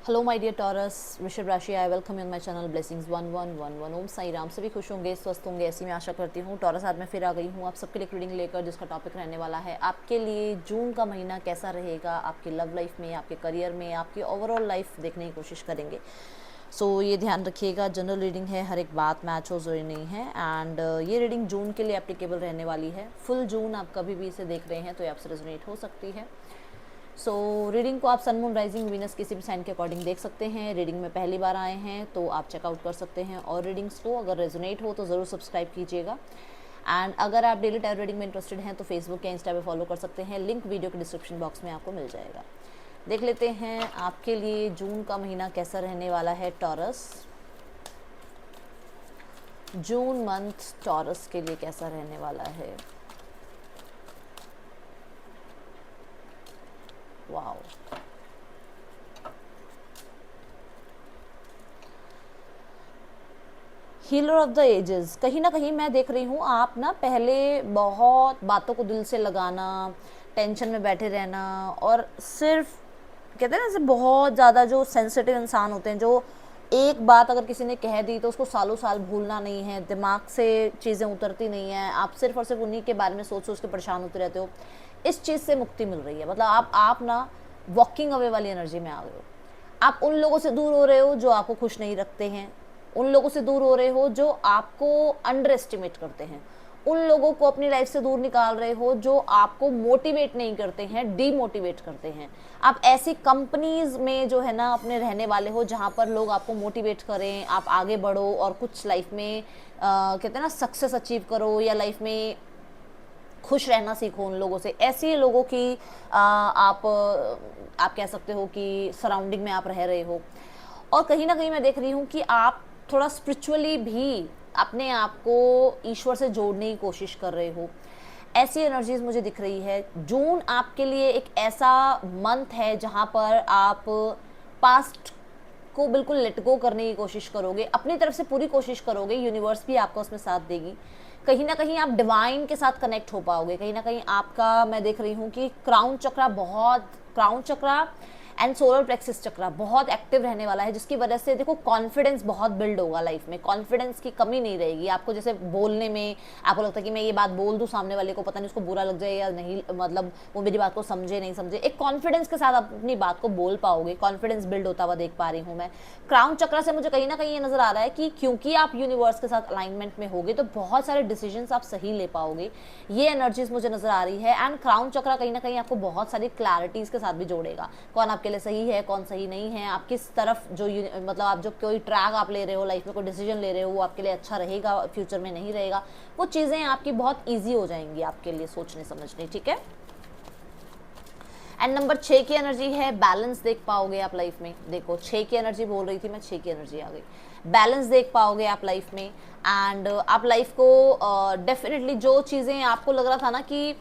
Hello my dear taurus, वृषभ राशि, I welcome you on my channel blessings 1111। ओम साई राम। सभी खुश होंगे, स्वस्थ होंगे, ऐसी मैं आशा करती हूँ। टॉरस आज मैं फिर आ गई हूँ आप सबके लिए रीडिंग लेकर, जिसका टॉपिक रहने वाला है आपके लिए जून का महीना कैसा रहेगा आपकी लव लाइफ में, आपके करियर में, आपकी ओवरऑल लाइफ देखने की कोशिश करेंगे। सो ये ध्यान रखिएगा, जनरल रीडिंग है, हर एक बात मैच हो जरूरी नहीं है। एंड ये रीडिंग जून के लिए एप्लीकेबल रहने वाली है। फुल जून आप कभी भी इसे देख रहे हैं तो ये आपसे रेजोनेट हो सकती है। सो रीडिंग को आप सन मून राइजिंग वीनस किसी भी साइन के अकॉर्डिंग देख सकते हैं। रीडिंग में पहली बार आए हैं तो आप चेकआउट कर सकते हैं, और रीडिंग्स को अगर रेजोनेट हो तो ज़रूर सब्सक्राइब कीजिएगा। एंड अगर आप डेली टैरो रीडिंग में इंटरेस्टेड हैं तो फेसबुक या इंस्टा पे फॉलो कर सकते हैं, लिंक वीडियो के डिस्क्रिप्शन बॉक्स में आपको मिल जाएगा। देख लेते हैं आपके लिए जून का महीना कैसा रहने वाला है टॉरस। जून मंथ टॉरस के लिए कैसा रहने वाला है। Wow, healer of the ages. कहीं ना कहीं मैं देख रही हूँ आप ना पहले बहुत बातों को दिल से लगाना, टेंशन में बैठे रहना, और सिर्फ कहते हैं ना जैसे बहुत ज़्यादा जो सेंसिटिव इंसान होते हैं, जो एक बात अगर किसी ने कह दी तो उसको सालों साल भूलना नहीं है, दिमाग से चीज़ें उतरती नहीं हैं, आप सिर्फ और सिर्फ उन्हीं के बारे में सोच सोच के परेशान होते रहते हो। इस चीज़ से मुक्ति मिल रही है। मतलब आप ना वॉकिंग अवे वाली एनर्जी में आ गए हो। आप उन लोगों से दूर हो रहे हो जो आपको खुश नहीं रखते हैं, उन लोगों से दूर हो रहे हो जो आपको अंडर एस्टिमेट करते हैं, उन लोगों को अपनी लाइफ से दूर निकाल रहे हो जो आपको मोटिवेट नहीं करते हैं, डीमोटिवेट करते हैं। आप ऐसी कंपनीज में जो है ना अपने रहने वाले हो जहाँ पर लोग आपको मोटिवेट करें, आप आगे बढ़ो और कुछ लाइफ में कहते हैं ना सक्सेस अचीव करो, या लाइफ में खुश रहना सीखो। उन लोगों से, ऐसे लोगों की आप कह सकते हो कि सराउंडिंग में आप रह रहे हो। और कहीं ना कहीं मैं देख रही हूँ कि आप थोड़ा स्पिरिचुअली भी अपने आप को ईश्वर से जोड़ने की कोशिश कर रहे हो। ऐसी एनर्जीज मुझे दिख रही है। जून आपके लिए एक ऐसा मंथ है जहाँ पर आप पास्ट को बिल्कुल लेट गो करने की कोशिश करोगे, अपनी तरफ से पूरी कोशिश करोगे, यूनिवर्स भी आपका उसमें साथ देगी। कहीं ना कहीं आप डिवाइन के साथ कनेक्ट हो पाओगे। कहीं ना कहीं आपका मैं देख रही हूँ कि crown chakra and solar plexus chakra बहुत एक्टिव रहने वाला है, जिसकी वजह से देखो कॉन्फिडेंस बहुत बिल्ड होगा लाइफ में। कॉन्फिडेंस की कमी नहीं रहेगी आपको। जैसे बोलने में आपको लगता है कि मैं ये बात बोल दूं, सामने वाले को पता नहीं उसको बुरा लग जाए या नहीं, मतलब वो मेरी बात को समझे नहीं समझे। एक कॉन्फिडेंस के साथ आप अपनी बात को बोल पाओगे, कॉन्फिडेंस बिल्ड होता हुआ देख पा रही हूँ मैं। क्राउन चक्र से मुझे कहीं ना कहीं ये नजर आ रहा है कि क्योंकि आप यूनिवर्स के साथ अलाइनमेंट में होगे तो बहुत सारे डिसीजंस आप सही ले पाओगे, ये एनर्जीज मुझे नजर आ रही है। एंड क्राउन चक्र कहीं ना कहीं आपको बहुत सारी क्लैरिटीज के साथ भी जोड़ेगा। कौन आपके लिए सही है, कौन सही नहीं है, आप किस तरफ जो मतलब आप जो कोई ट्रैक आप ले रहे हो लाइफ में, कोई डिसीजन ले रहे हो, वो आपके लिए अच्छा रहेगा, फ्यूचर में नहीं रहेगा, वो चीज़ें आपकी बहुत ईजी हो जाएंगी आपके लिए सोचने समझने। ठीक है। एंड नंबर 6 की एनर्जी है बैलेंस। देख पाओगे आप लाइफ में। देखो 6 की एनर्जी बोल रही थी मैं, 6 की एनर्जी आ गई। बैलेंस देख पाओगे आप लाइफ में। एंड आप लाइफ को डेफिनेटली जो चीज़ें आपको लग रहा था ना कि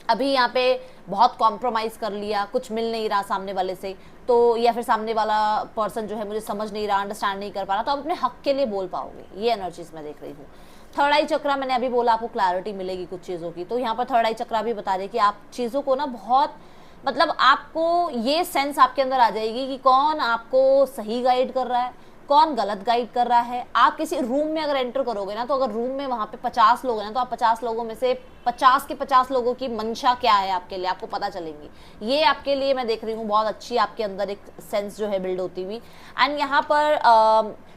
अभी यहाँ पे बहुत कॉम्प्रोमाइज़ कर लिया, कुछ मिल नहीं रहा सामने वाले से, तो या फिर सामने वाला पर्सन जो है मुझे समझ नहीं रहा, अंडरस्टैंड नहीं कर पा रहा, तो आप अपने हक के लिए बोल पाओगे। ये एनर्जीज मैं देख रही हूँ। थर्ड आई चक्रा मैंने अभी बोला, आपको क्लैरिटी मिलेगी कुछ चीज़ों की। तो यहाँ पर थर्ड आई चक्रा भी बता रही कि आप चीज़ों को ना बहुत मतलब आपको ये सेंस आपके अंदर आ जाएगी कि कौन आपको सही गाइड कर रहा है, कौन गलत गाइड कर रहा है। आप किसी रूम में अगर एंटर करोगे ना, तो अगर रूम में वहां पे 50 लोग हैं ना, तो आप 50 लोगों में से 50 के 50 लोगों की मंशा क्या है आपके लिए आपको पता चलेंगी। ये आपके लिए मैं देख रही हूँ बहुत अच्छी आपके अंदर एक सेंस जो है बिल्ड होती हुई। एंड यहाँ पर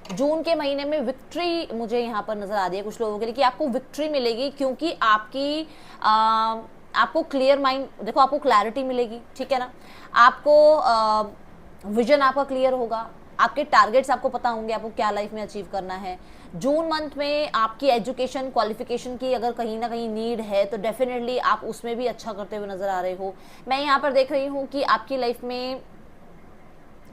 जून के महीने में विक्ट्री मुझे यहाँ पर नजर आ रही है कुछ लोगों के लिए, कि आपको विक्ट्री मिलेगी क्योंकि आपको क्लियर माइंड, देखो आपको क्लैरिटी मिलेगी। ठीक है ना। आपको विजन आपका क्लियर होगा, आपके टारगेट्स आपको पता होंगे, आपको क्या लाइफ में अचीव करना है। जून मंथ में आपकी एजुकेशन क्वालिफिकेशन की अगर कहीं ना कहीं नीड है तो डेफिनेटली आप उसमें भी अच्छा करते हुए नजर आ रहे हो। मैं यहाँ पर देख रही हूँ कि आपकी लाइफ में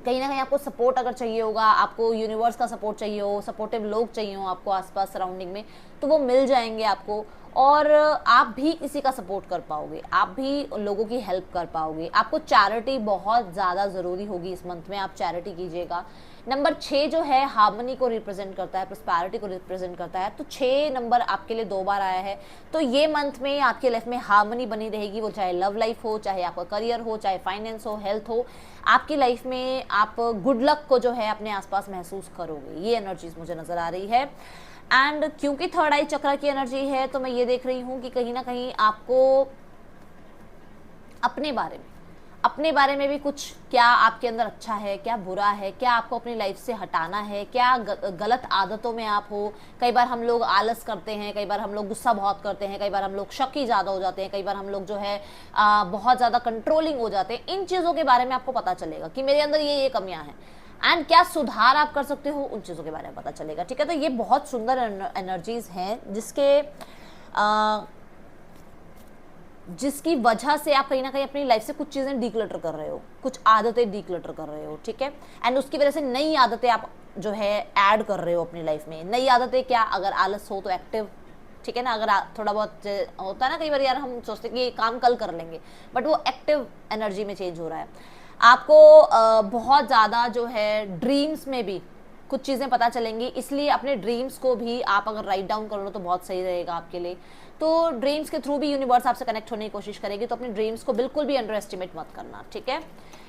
कहीं ना कहीं आपको सपोर्ट अगर चाहिए होगा, आपको यूनिवर्स का सपोर्ट चाहिए हो, सपोर्टिव लोग चाहिए हो आपको आसपास सराउंडिंग में, तो वो मिल जाएंगे आपको। और आप भी किसी का सपोर्ट कर पाओगे, आप भी लोगों की हेल्प कर पाओगे। आपको चैरिटी बहुत ज़्यादा ज़रूरी होगी इस मंथ में, आप चैरिटी कीजिएगा। नंबर 6 जो है हार्मनी को रिप्रेजेंट करता है, प्रॉस्पेरिटी को रिप्रेजेंट करता है, तो 6 नंबर आपके लिए 2 बार आया है। तो ये मंथ में आपके लाइफ में हार्मनी बनी रहेगी, वो चाहे लव लाइफ हो, चाहे आपका करियर हो, चाहे फाइनेंस हो, हेल्थ हो। आपकी लाइफ में आप गुड लक को जो है अपने आसपास महसूस करोगे, ये एनर्जीज मुझे नज़र आ रही है। एंड क्योंकि थर्ड आई चक्र की एनर्जी है, तो मैं ये देख रही हूँ कि कहीं ना कहीं आपको अपने बारे में भी कुछ, क्या आपके अंदर अच्छा है, क्या बुरा है, क्या आपको अपनी लाइफ से हटाना है, क्या गलत आदतों में आप हो। कई बार हम लोग आलस करते हैं, कई बार हम लोग गुस्सा बहुत करते हैं, कई बार हम लोग शकी ज़्यादा हो जाते हैं, कई बार हम लोग जो है बहुत ज़्यादा कंट्रोलिंग हो जाते हैं। इन चीज़ों के बारे में आपको पता चलेगा कि मेरे अंदर ये कमियां हैं एंड क्या सुधार आप कर सकते हो, उन चीज़ों के बारे में पता चलेगा। ठीक है, तो ये बहुत सुंदर एनर्जीज हैं जिसकी वजह से आप कहीं ना कहीं अपनी लाइफ से कुछ चीज़ें डीक्लटर कर रहे हो, कुछ आदतें डीक्लटर कर रहे हो। ठीक है, एंड उसकी वजह से नई आदतें आप जो है ऐड कर रहे हो अपनी लाइफ में। नई आदतें क्या, अगर आलस हो तो एक्टिव, ठीक है ना, अगर थोड़ा बहुत होता है ना, कई बार यार हम सोचते हैं कि ये काम कल कर लेंगे, बट वो एक्टिव एनर्जी में चेंज हो रहा है। आपको बहुत ज़्यादा जो है ड्रीम्स में भी कुछ चीज़ें पता चलेंगी, इसलिए अपने ड्रीम्स को भी आप अगर राइट डाउन कर लो तो बहुत सही रहेगा आपके लिए। तो ड्रीम्स के थ्रू भी यूनिवर्स आपसे कनेक्ट होने की कोशिश करेगी, तो अपने ड्रीम्स को बिल्कुल भी अंडर एस्टिमेट मत करना। ठीक है,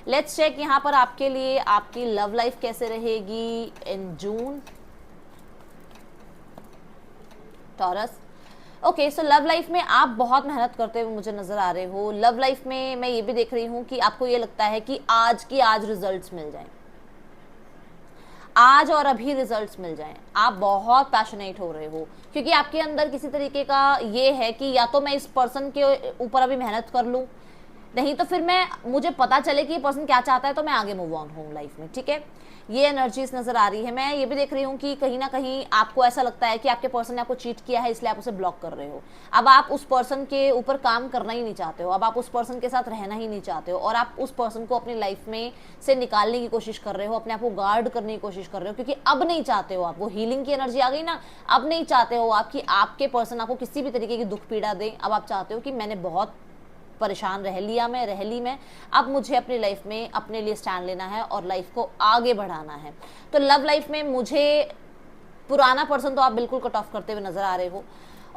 लेट्स चेक यहाँ पर आपके लिए आपकी लव लाइफ कैसे रहेगी in June. Taurus, okay, so love life में आप बहुत मेहनत करते हुए मुझे नजर आ रहे हो। लव लाइफ में मैं ये भी देख रही हूँ कि आपको ये लगता है कि आज रिजल्ट्स मिल जाएं, आज और अभी रिजल्ट्स मिल जाएं। आप बहुत पैशनेट हो रहे हो क्योंकि आपके अंदर किसी तरीके का ये है कि या तो मैं इस पर्सन के ऊपर अभी मेहनत कर लूं, नहीं तो फिर मुझे पता चले कि ये पर्सन क्या चाहता है तो मैं आगे मूव ऑन हूँ लाइफ में। ठीक है, ये एनर्जीज नजर आ रही है। मैं ये भी देख रही हूँ कि कहीं ना कहीं आपको ऐसा लगता है कि आपके पर्सन ने आपको चीट किया है, इसलिए आप उसे ब्लॉक कर रहे हो। अब आप उस पर्सन के ऊपर काम करना ही नहीं चाहते हो, अब आप उस पर्सन के साथ रहना ही नहीं चाहते हो, और आप उस पर्सन को अपनी लाइफ में से निकालने की कोशिश कर रहे हो, अपने आप को गार्ड करने की कोशिश कर रहे हो, क्योंकि अब नहीं चाहते हो आप, वो हीलिंग की एनर्जी आ गई ना, अब नहीं चाहते हो आप कि आपके पर्सन आपको किसी भी तरीके की दुख पीड़ा दे। अब आप चाहते हो कि मैंने बहुत परेशान रह ली मैं, अब मुझे अपनी लाइफ में अपने लिए स्टैंड लेना है और लाइफ को आगे बढ़ाना है। तो लव लाइफ में मुझे पुराना पर्सन तो आप बिल्कुल कट ऑफ करते हुए नजर आ रहे हो,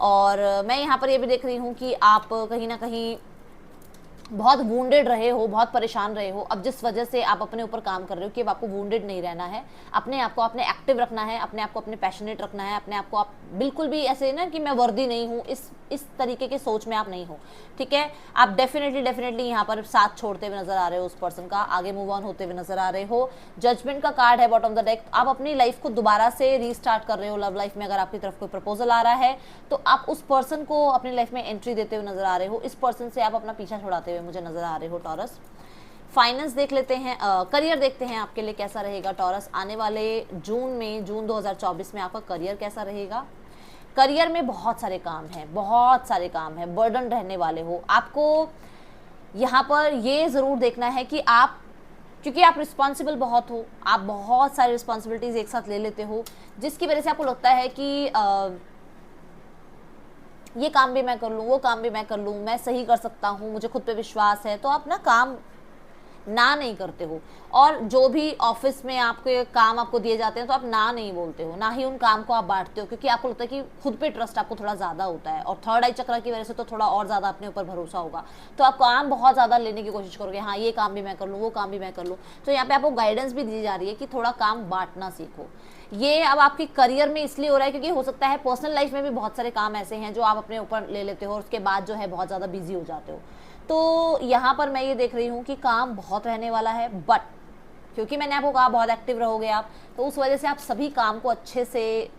और मैं यहाँ पर ये भी देख रही हूँ कि आप कहीं ना कहीं बहुत वुंडेड रहे हो, बहुत परेशान रहे हो। अब जिस वजह से आप अपने ऊपर काम कर रहे हो कि अब आपको वुंडेड नहीं रहना है, अपने आप को आपने एक्टिव रखना है, अपने आप को अपने पैशनेट रखना है, अपने आप को आप बिल्कुल भी ऐसे ना कि मैं वर्दी नहीं हूँ, इस तरीके के सोच में आप नहीं हो। ठीक है, आप डेफिनेटली यहाँ पर साथ छोड़ते हुए नजर आ रहे हो उस पर्सन का, आगे मूव ऑन होते हुए नजर आ रहे हो। जजमेंट का कार्ड है बॉटम ऑफ द डेक, आप अपनी लाइफ को दोबारा से रीस्टार्ट कर रहे हो लव लाइफ में। अगर आपकी तरफ कोई प्रपोजल आ रहा है तो आप उस पर्सन को अपनी लाइफ में एंट्री देते हुए नजर आ रहे हो, इस पर्सन से आप अपना पीछा छुड़ाते हुए मुझे नजर आ रहे हो टॉरस। फाइनेंस देख लेते हैं, करियर देखते हैं आपके लिए कैसा रहेगा टॉरस आने वाले जून 2024 में आपका करियर कैसा रहेगा। करियर में बहुत सारे काम हैं, बर्डन रहने वाले हो। आपको यहाँ पर ये ज़रूर देखना है कि आप, क्योंकि आप रिस्पॉन्सिबल बहुत हो, आप बहुत सारी रिस्पॉन्सिबिलिटीज़ एक साथ ले लेते हो, जिसकी वजह से आपको लगता है कि ये काम भी मैं कर लूँ, वो काम भी मैं कर लूँ, मैं सही कर सकता हूँ, मुझे खुद पे विश्वास है, तो आप ना काम ना नहीं करते हो। और जो भी ऑफिस में आपके काम आपको दिए जाते हैं तो आप ना नहीं बोलते हो, ना ही उन काम को आप बांटते हो, क्योंकि आपको लगता है कि खुद पे ट्रस्ट आपको थोड़ा ज़्यादा होता है, और थर्ड आई चक्र की वजह से तो थोड़ा और ज़्यादा अपने ऊपर भरोसा होगा, तो आप काम बहुत ज़्यादा लेने की कोशिश करोगे, हाँ ये काम भी मैं कर लूँ, वो काम भी मैं कर लूँ। तो यहाँ पे आपको गाइडेंस भी दी जा रही है कि थोड़ा काम बांटना सीखो। ये अब आपके करियर में इसलिए हो रहा है क्योंकि हो सकता है पर्सनल लाइफ में भी बहुत सारे काम ऐसे हैं जो आप अपने ऊपर ले लेते हो और उसके बाद जो है बहुत ज़्यादा बिजी हो जाते हो। तो यहाँ पर मैं ये देख रही हूँ कि काम बहुत रहने वाला है, बट क्योंकि मैंने आपको कहा बहुत एक्टिव रहोगे आप, तो उस वजह से आप सभी काम को अच्छे से,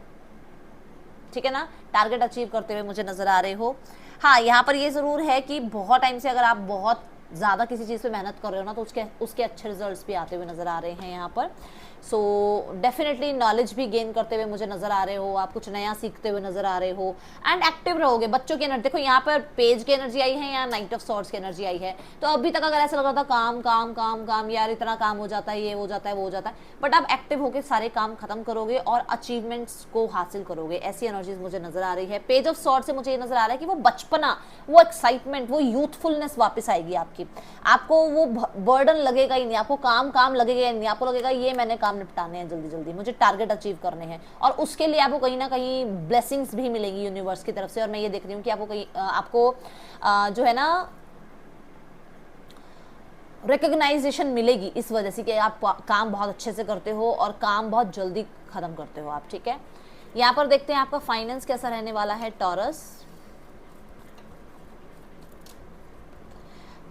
ठीक है ना, टारगेट अचीव करते हुए मुझे नजर आ रहे हो। हाँ, यहाँ पर ये ज़रूर है कि बहुत टाइम से अगर आप बहुत ज़्यादा किसी चीज़ पे मेहनत कर रहे हो ना तो उसके अच्छे रिजल्ट्स भी आते हुए नज़र आ रहे हैं यहाँ पर। सो डेफिनेटली नॉलेज भी गेन करते हुए मुझे नज़र आ रहे हो, आप कुछ नया सीखते हुए नज़र आ रहे हो एंड एक्टिव रहोगे। बच्चों की एनर्जी देखो, यहाँ पर पेज की एनर्जी आई है या नाइट ऑफ सॉर्ड्स की एनर्जी आई है। तो अभी तक अगर ऐसा लग रहा था काम काम काम काम, यार इतना काम हो जाता है, ये हो जाता है, वो हो जाता है, बट आप एक्टिव होकर सारे काम खत्म करोगे और अचीवमेंट्स को हासिल करोगे, ऐसी एनर्जीज मुझे नजर आ रही है। पेज ऑफ सॉर्ड से मुझे ये नजर आ रहा है कि वो बचपना, वो एक्साइटमेंट, वो यूथफुलनेस वापस आएगी आपकी। आपको वो बर्डन लगेगा ही नहीं, आपको काम काम लगेगा ही नहीं, आपको लगेगा ये मैंने काम निपटाने हैं जल्दी जल्दी, मुझे टारगेट अचीव करने हैं, और उसके लिए आपको कहीं ना कहीं ब्लेसिंग्स भी मिलेंगी यूनिवर्स की तरफ से। और मैं ये देख रही हूँ कि आपको कहीं आपको जो है ना रिकग्नाइजेशन मिलेगी इस वजह से कि आप काम बहुत अच्छे से करते हो और काम बहुत जल्दी खत्म करते हो आप, ठीक है। यहाँ पर देखते हैं आपका फाइनेंस कैसा रहने वाला है टॉरस।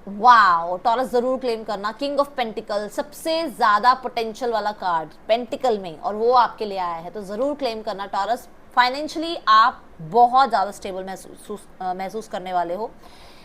वाओ, टॉरस जरूर क्लेम करना। किंग ऑफ पेंटिकल, सबसे ज्यादा पोटेंशियल वाला कार्ड पेंटिकल में, और वो आपके लिए आया है, तो जरूर क्लेम करना टॉरस। फाइनेंशियली आप बहुत ज्यादा स्टेबल महसूस करने वाले हो।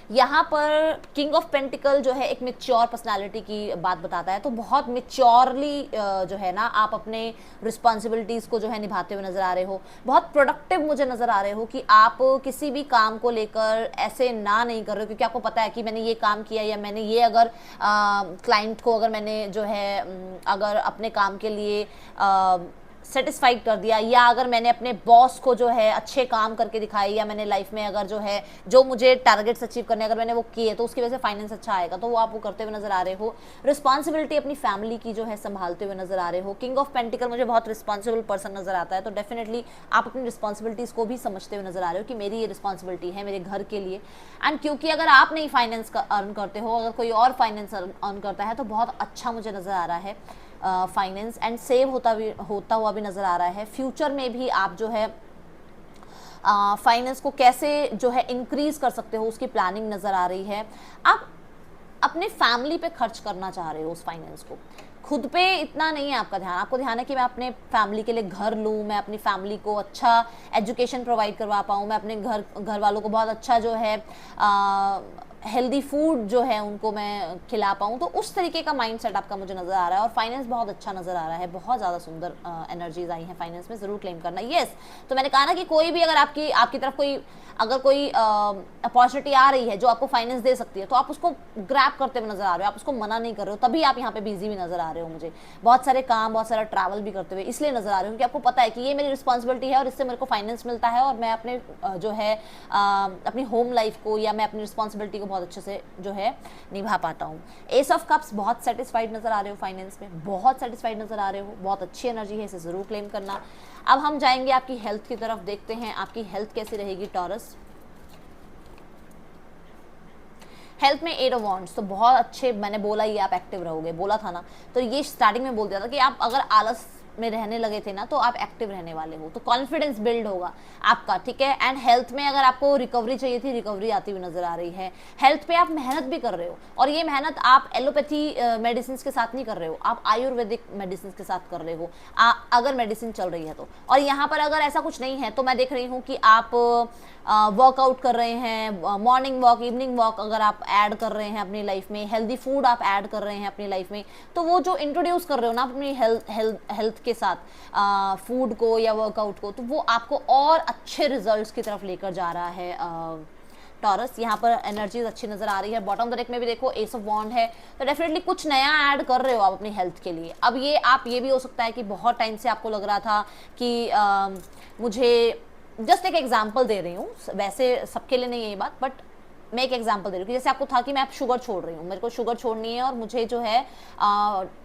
यहाँ पर किंग ऑफ पेंटिकल जो है एक मिच्योर पर्सनालिटी की बात बताता है, तो बहुत मिच्योरली जो है ना आप अपने रिस्पॉन्सिबिलिटीज़ को जो है निभाते हुए नज़र आ रहे हो। बहुत प्रोडक्टिव मुझे नज़र आ रहे हो कि आप किसी भी काम को लेकर ऐसे ना नहीं कर रहे हो, क्योंकि आपको पता है कि मैंने ये काम किया, या मैंने ये अगर क्लाइंट को अगर मैंने जो है अगर अपने काम के लिए सेटिस्फाइड कर दिया, या अगर मैंने अपने बॉस को जो है अच्छे काम करके दिखाए, या मैंने लाइफ में अगर जो है जो मुझे टारगेट्स अचीव करने अगर मैंने वो किए, तो उसकी वजह से फाइनेंस अच्छा आएगा, तो वो आप वो करते हुए नजर आ रहे हो। रिस्पॉन्सिबिलिटी अपनी फैमिली की जो है संभालते हुए नजर आ रहे हो। किंग ऑफ पेंटिकल मुझे बहुत रिस्पॉन्सिबल पर्सन नजर आता है, तो डेफिनेटली आप अपनी रिस्पॉन्सिबिलिटीज को भी समझते हुए नजर आ रहे हो कि मेरी ये रिस्पॉन्सिबिलिटी है मेरे घर के लिए। एंड क्योंकि अगर आप नहीं फाइनेंस अर्न करते हो, अगर कोई और फाइनेंस अर्न करता है, तो बहुत अच्छा मुझे नजर आ रहा है फाइनेंस, एंड सेव होता हुआ भी नज़र आ रहा है। फ्यूचर में भी आप जो है फाइनेंस को कैसे जो है इंक्रीज कर सकते हो उसकी प्लानिंग नज़र आ रही है। आप अपने फैमिली पे खर्च करना चाह रहे हो उस फाइनेंस को, खुद पे इतना नहीं है आपका ध्यान। आपको ध्यान है कि मैं अपने फैमिली के लिए घर लूँ, मैं अपनी फैमिली को अच्छा एजुकेशन प्रोवाइड करवा पाऊँ, मैं अपने घर वालों को बहुत अच्छा जो है हेल्दी फूड जो है उनको मैं खिला पाऊँ, तो उस तरीके का माइंडसेट आपका मुझे नज़र आ रहा है। और फाइनेंस बहुत अच्छा नज़र आ रहा है, बहुत ज़्यादा सुंदर एनर्जीज आई हैं फाइनेंस में, ज़रूर क्लेम करना। येस, तो मैंने कहा ना कि कोई भी अगर आपकी तरफ कोई अपॉर्चुनिटी आ रही है जो आपको फाइनेंस दे सकती है, तो आप उसको ग्रैब करते हुए नजर आ रहे हो, आप उसको मना नहीं कर रहे हो, तभी आप यहाँ पे बिजी भी नजर आ रहे हो। मुझे बहुत सारे काम, बहुत सारा ट्रैवल भी करते हुए इसलिए नजर आ रहे हो कि आपको पता है कि ये मेरी रिस्पॉन्सिबिलिटी है और इससे मेरे को फाइनेंस मिलता है, और मैं अपने जो है अपनी होम लाइफ को या मैं अपनी रिस्पॉन्सिबिलिटी को बहुत अच्छे से जो है निभा पाता हूँ। एस ऑफ कप्स, बहुत सेटिस्फाइड नजर आ रहे हो फाइनेंस में, बहुत सेटिस्फाइड नजर आ रहे हो, बहुत अच्छी एनर्जी है, इसे जरूर क्लेम करना। अब हम जाएंगे आपकी हेल्थ की तरफ, देखते हैं आपकी हेल्थ कैसी रहेगी टॉरस। हेल्थ में 8 ऑफ वॉन्ड्स, तो बहुत अच्छे, मैंने बोला ही आप एक्टिव रहोगे, बोला था ना, तो ये स्टार्टिंग में बोल दिया था कि आप अगर आलस में रहने लगे थे ना, तो आप एक्टिव रहने वाले हो, तो कॉन्फिडेंस बिल्ड होगा आपका, ठीक है। एंड हेल्थ में अगर आपको रिकवरी चाहिए थी, रिकवरी आती हुई नजर आ रही है। हेल्थ पे आप मेहनत भी कर रहे हो, और ये मेहनत आप एलोपैथी मेडिसिन के साथ नहीं कर रहे हो, आप आयुर्वेदिक मेडिसिन के साथ कर रहे हो, अगर मेडिसिन चल रही है तो। और यहाँ पर अगर ऐसा कुछ नहीं है, तो मैं देख रही हूँ कि आप वर्कआउट कर रहे हैं, मॉर्निंग वॉक, इवनिंग वॉक अगर आप ऐड कर रहे हैं अपनी लाइफ में, हेल्दी फूड आप ऐड कर रहे हैं अपनी लाइफ में, तो वो जो इंट्रोड्यूस कर रहे हो ना अपनी हेल्थ के साथ फूड को या वर्कआउट को, तो वो आपको और अच्छे रिजल्ट्स की तरफ लेकर जा रहा है टॉरस। यहाँ पर एनर्जीज अच्छी नजर आ रही है। बॉटम द डेक में भी देखो एस ऑफ वॉन्ड है, तो डेफिनेटली कुछ नया ऐड कर रहे हो आप अपनी हेल्थ के लिए। अब ये भी हो सकता है कि बहुत टाइम से आपको लग रहा था कि मुझे, जस्ट एक एग्जाम्पल दे रही हूँ, वैसे सबके लिए नहीं है ये बात, बट मैं एक एग्जांपल दे रही हूँ कि जैसे आपको था कि मैं अब शुगर छोड़ रही हूँ, मेरे को शुगर छोड़नी है और मुझे जो है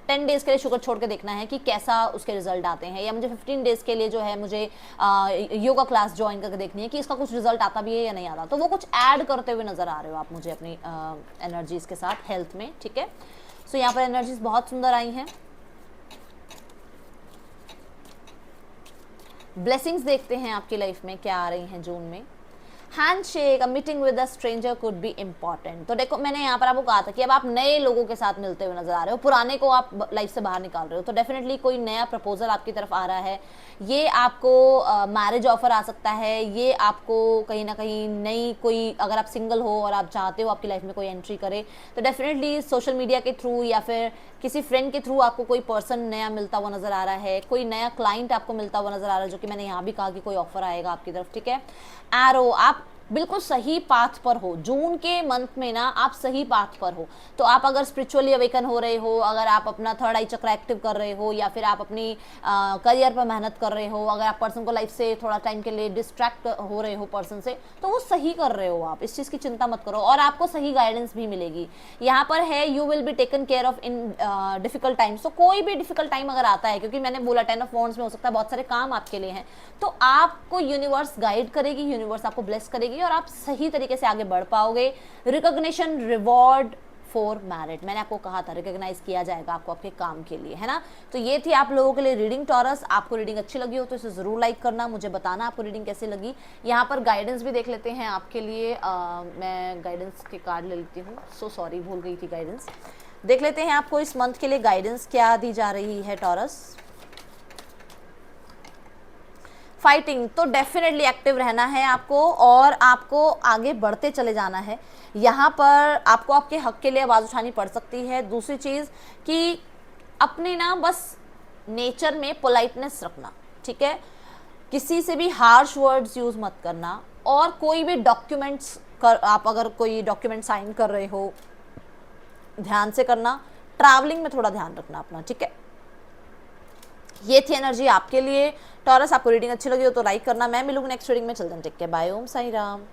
10 डेज़ के लिए शुगर छोड़ के देखना है कि कैसा उसके रिजल्ट आते हैं, या मुझे 15 डेज़ के लिए जो है मुझे योगा क्लास ज्वाइन करके देखनी है कि इसका कुछ रिजल्ट आता भी है या नहीं आता। तो वो कुछ ऐड करते हुए नजर आ रहे हो आप मुझे अपनी एनर्जीज के साथ हेल्थ में, ठीक है। सो यहाँ पर एनर्जीज बहुत सुंदर आई हैं। ब्लेसिंग्स देखते हैं आपकी लाइफ में क्या आ रही हैं जून में। Handshake, a meeting with a stranger could be important. तो देखो मैंने यहाँ पर आपको कहा था कि अब आप नए लोगों के साथ मिलते हुए नजर आ रहे हो, पुराने को आप लाइफ से बाहर निकाल रहे हो, तो डेफिनेटली कोई नया प्रपोजल आपकी तरफ आ रहा है। ये आपको मैरिज ऑफर आ सकता है, ये आपको कहीं ना कहीं नई कोई, अगर आप सिंगल हो और आप चाहते हो आपकी लाइफ में कोई एंट्री करे, तो डेफिनेटली सोशल मीडिया के थ्रू या फिर किसी फ्रेंड के थ्रू आपको कोई पर्सन नया मिलता हुआ नजर आ रहा है, कोई नया क्लाइंट आपको मिलता हुआ नजर आ रहा है, जो कि मैंने यहाँ भी कहा कि कोई ऑफर आएगा आपकी तरफ, ठीक है। एरो, आप बिल्कुल सही पाथ पर हो, जून के मंथ में ना आप सही पाथ पर हो। तो आप अगर स्पिरिचुअली अवेकन हो रहे हो, अगर आप अपना थर्ड आई चक्र एक्टिव कर रहे हो, या फिर आप अपनी करियर पर मेहनत कर रहे हो, अगर आप पर्सन को लाइफ से थोड़ा टाइम के लिए डिस्ट्रैक्ट हो रहे हो पर्सन से, तो वो सही कर रहे हो आप, इस चीज़ की चिंता मत करो, और आपको सही गाइडेंस भी मिलेगी। यहाँ पर है you will be taken care of in difficult times. तो कोई भी डिफिकल्ट टाइम अगर आता है, क्योंकि मैंने बोला 10 ऑफ वॉन्ड्स में हो सकता है बहुत सारे काम आपके लिए हैं, तो आपको यूनिवर्स गाइड करेगी, यूनिवर्स आपको ब्लेस करेगी और आप सही तरीके से आगे बढ़ पाओगे। रिकॉग्निशन, रिवॉर्ड फॉर मैरिड, मैंने आपको कहा था रिकॉग्नाइज किया जाएगा आपको आपके काम के लिए, है ना। तो ये थी आप लोगों के लिए रीडिंग टॉरस। आपको रीडिंग अच्छी लगी हो तो इसे जरूर लाइक करना, मुझे बताना आपको रीडिंग कैसी लगी। यहाँ पर गाइडेंस भी देख लेते हैं आपके लिए। मैं गाइडेंस के कार्ड ले लेती हूँ, सो सॉरी भूल गई थी गाइडेंस। देख लेते हैं आपको इस मंथ के लिए गाइडेंस क्या दी जा रही है टॉरस। फाइटिंग, तो डेफिनेटली एक्टिव रहना है आपको और आपको आगे बढ़ते चले जाना है। यहाँ पर आपको आपके हक के लिए आवाज़ उठानी पड़ सकती है। दूसरी चीज़ कि अपने ना बस नेचर में पोलाइटनेस रखना, ठीक है। किसी से भी हार्श वर्ड्स यूज़ मत करना, और कोई भी डॉक्यूमेंट्स आप अगर कोई डॉक्यूमेंट साइन कर रहे हो ध्यान से करना। ट्रैवलिंग में थोड़ा ध्यान रखना अपना, ठीक है। ये थी एनर्जी आपके लिए टॉरस। आपको रीडिंग अच्छी लगी हो तो लाइक करना। मैं मिलूंगी नेक्स्ट रीडिंग में, चलते हैं, टेक केयर, बाय, ओम साई राम।